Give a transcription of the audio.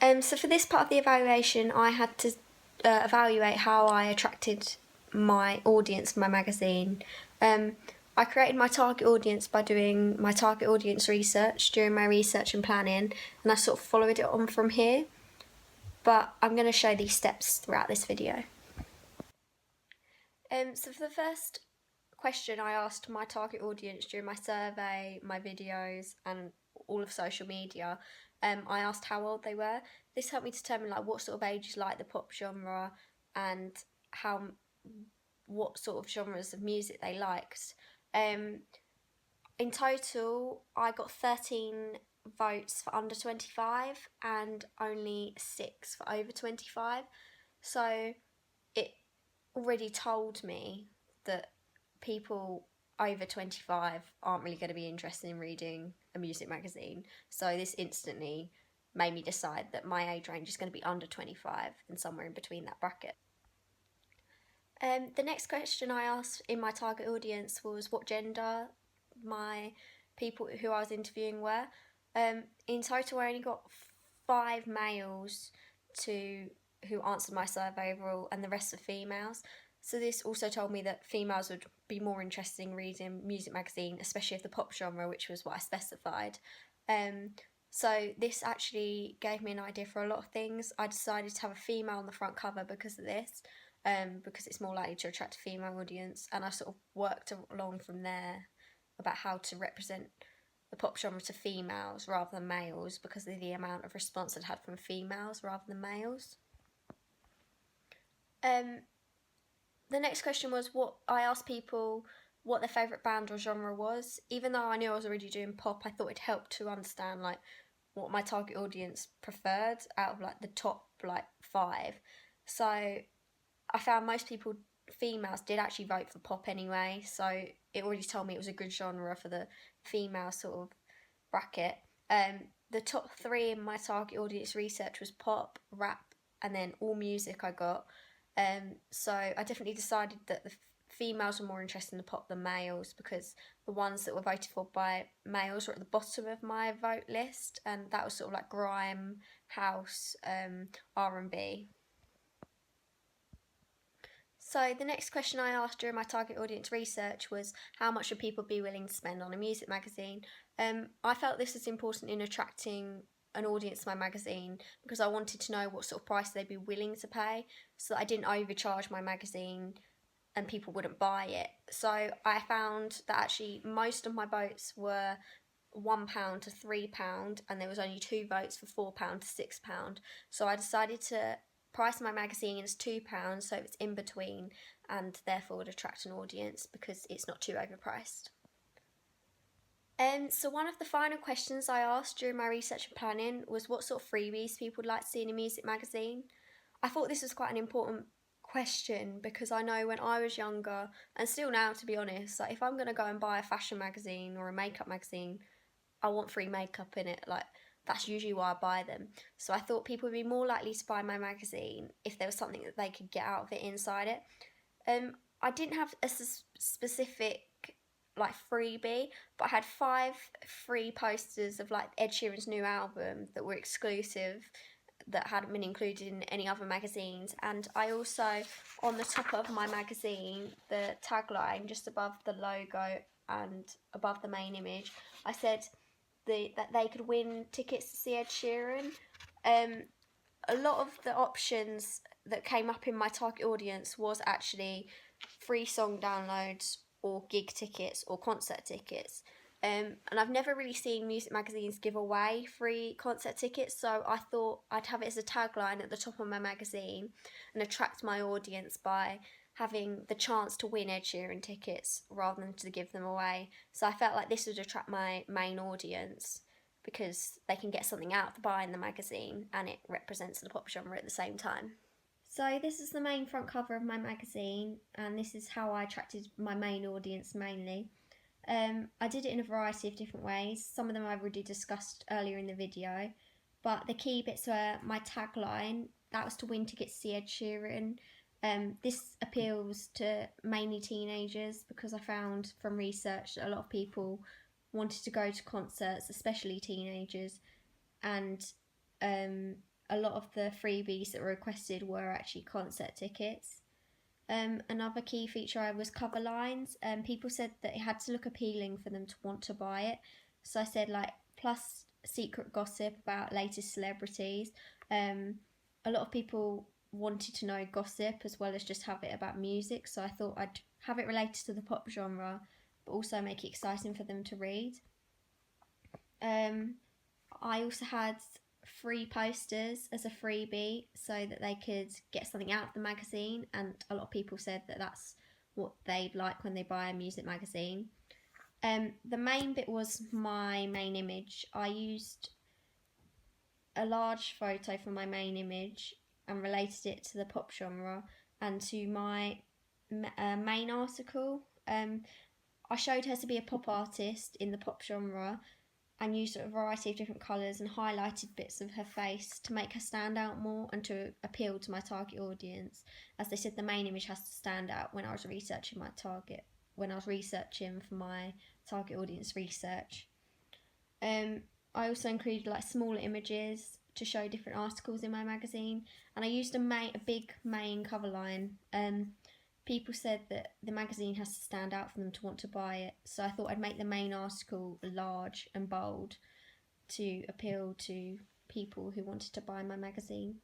So for this part of the evaluation, I had to evaluate how I attracted my audience for my magazine. I created my target audience by doing my target audience research during my research and planning, and I sort of followed it on from here. But I'm going to show these steps throughout this video. So for the first question, I asked my target audience during my survey, my videos, and all of social media. I asked how old they were. This helped me determine like what sort of ages like the pop genre and what sort of genres of music they liked. In total, I got 13 votes for under 25 and only 6 for over 25. So it already told me that people over 25 aren't really going to be interested in reading a music magazine. So this instantly made me decide that my age range is going to be under 25 and somewhere in between that bracket. The next question I asked in my target audience was what gender my people who I was interviewing were. In total, I only got 5 males who answered my survey overall, and the rest are females. So this also told me that females would be more interested in reading music magazine, especially of the pop genre, which was what I specified. So this actually gave me an idea for a lot of things. I decided to have a female on the front cover because of this, because it's more likely to attract a female audience, and I sort of worked along from there about how to represent the pop genre to females rather than males because of the amount of response I'd had from females rather than males. The next question was what I asked people what their favourite band or genre was. Even though I knew I was already doing pop, I thought it helped to understand like what my target audience preferred out of like the top like 5. So I found most people, females, did actually vote for pop anyway, so it already told me it was a good genre for the female sort of bracket. The top 3 in my target audience research was pop, rap, and then all music I got. So I definitely decided that the females were more interested in the pop than males because the ones that were voted for by males were at the bottom of my vote list, and that was sort of like grime, house, R&B. So the next question I asked during my target audience research was how much would people be willing to spend on a music magazine? I felt this was important in attracting an audience to my magazine because I wanted to know what sort of price they'd be willing to pay so that I didn't overcharge my magazine and people wouldn't buy it. So I found that actually most of my votes were £1 to £3, and there was only 2 votes for £4 to £6. So I decided to price my magazine as £2, so it's in between, and therefore would attract an audience because it's not too overpriced. So one of the final questions I asked during my research and planning was what sort of freebies people would like to see in a music magazine. I thought this was quite an important question because I know when I was younger, and still now to be honest, like if I'm going to go and buy a fashion magazine or a makeup magazine, I want free makeup in it. Like that's usually why I buy them. So I thought people would be more likely to buy my magazine if there was something that they could get out of it inside it. I didn't have a specific like freebie, but I had 5 free posters of like Ed Sheeran's new album that were exclusive that hadn't been included in any other magazines. And I also, on the top of my magazine, the tagline just above the logo and above the main image, I said that they could win tickets to see Ed Sheeran. A lot of the options that came up in my target audience was actually free song downloads or gig tickets or concert tickets. And I've never really seen music magazines give away free concert tickets, so I thought I'd have it as a tagline at the top of my magazine and attract my audience by having the chance to win Ed Sheeran tickets rather than to give them away. So I felt like this would attract my main audience because they can get something out of buying the magazine and it represents the pop genre at the same time. So this is the main front cover of my magazine, and this is how I attracted my main audience mainly. I did it in a variety of different ways. Some of them I've already discussed earlier in the video, but the key bits were my tagline, that was to win tickets to see Ed Sheeran. This appeals to mainly teenagers because I found from research that a lot of people wanted to go to concerts, especially teenagers, and a lot of the freebies that were requested were actually concert tickets. Another key feature I was cover lines. People said that it had to look appealing for them to want to buy it. So I said like plus secret gossip about latest celebrities. A lot of people wanted to know gossip as well as just have it about music. So I thought I'd have it related to the pop genre, but also make it exciting for them to read. I also had free posters as a freebie so that they could get something out of the magazine, and a lot of people said that that's what they'd like when they buy a music magazine. The main bit was my main image. I used a large photo for my main image and related it to the pop genre and to my main article. I showed her to be a pop artist in the pop genre and used a variety of different colours and highlighted bits of her face to make her stand out more and to appeal to my target audience. As they said, the main image has to stand out when I was researching for my target audience research. I also included like smaller images to show different articles in my magazine, and I used a big main cover line. People said that the magazine has to stand out for them to want to buy it, so I thought I'd make the main article large and bold to appeal to people who wanted to buy my magazine.